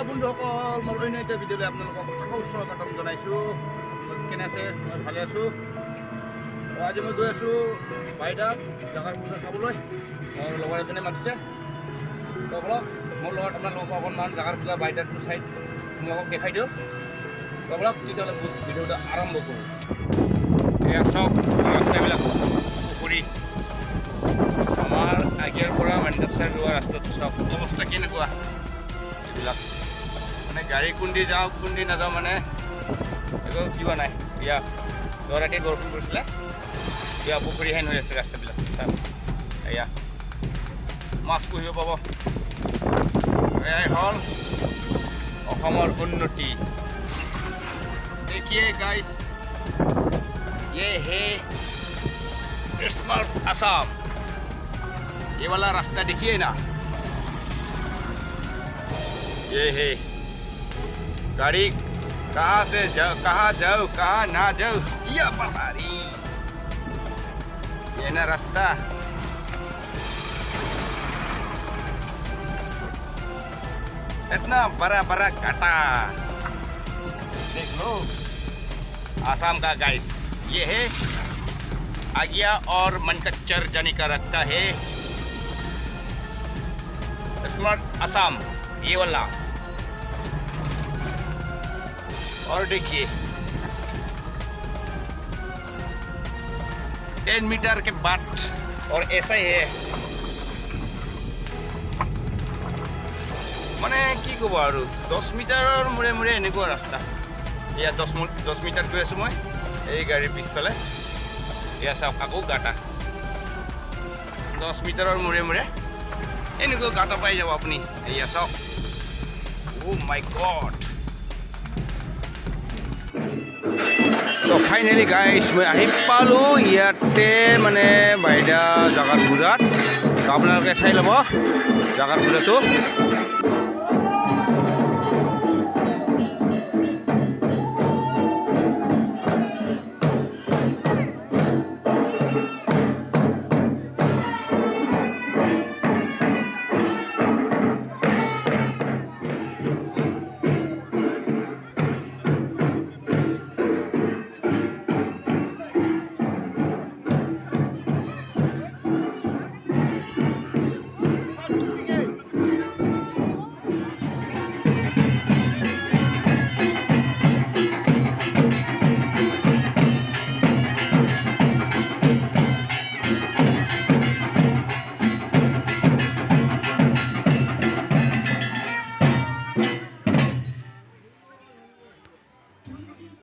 Hello' বন্ধুসকল, মই অন্য এটা ভিডিঅ'লৈ আপোনালোকক আকৌ স্বাগতম জনাইছোঁ। কেনে আছে? মই ভালে আছোঁ। আজি মই গৈ আছোঁ বাইদাত জাগাৰ পূজা চাবলৈ। মোৰ লগৰ এজনে মাতিছে, তো বলক মোৰ লগত আপোনালোকক অকণমান জাগাৰ পূজা বাইদাৰটো চাইড আপোনালোকক দেখাই দিওঁ। তো বলক তেতিয়াহ'লে ভিডিঅ'টো আৰম্ভ কৰোঁ। এয়া চব ৰাস্তাবিলাক পুখুৰী, আমাৰ আগিয়াৰ পৰা মেণ্ডাচাৰ যোৱা ৰাস্তাটো চব অৱস্থা কেনেকুৱা এইবিলাক, মানে গাড়ী কোনদি যাওঁ কোনদি নাযাওঁ মানে একো কিবা নাই। এয়া যোৱা ৰাতি বৰষুণ পৰিছিলে, এয়া পুখুৰীহেন হৈ আছে ৰাস্তাবিলাক। এয়া মাছ পুহিব পাব। এয়াই হ'ল অসমৰ উন্নতি। देखिए गाइस, ये है स्मार्ट आसाम। ये वाला रास्ता देखिए ना, ये है गाड़ी कहाँ से जाओ, कहाँ जाओ, कहाँ ना जाओ, ये पहाड़ी, ये ना रास्ता। इतना बड़ा बड़ा घाटा देख लो आसाम का गाइस। ये है आगिया और मनकच्चर जाने का रास्ता है, स्मार्ट आसाम ये वाला। और देखिए 10 मीटर के बाद और ऐसा ही है, মানে কি ক'ব আৰু 10 মিটাৰৰ মূৰে মূৰে এনেকুৱা ৰাস্তা। এয়া 10 মিটাৰ গৈ আছোঁ মই এই গাড়ীৰ পিছফালে। এয়া চাওক আকৌ গাঁটা, 10 মিটাৰৰ মূৰে মূৰে এনেকুৱা গাঁটা পাই যাব আপুনি। এয়া চাওক, অ' মাই গড। তো ফাইনেলি গাইছ মই আহি পালোঁ ইয়াতে, মানে বাইদা জাগাৰ পূজাত। তো আপোনালোকে চাই ল'ব জাগাৰ পূজাটো।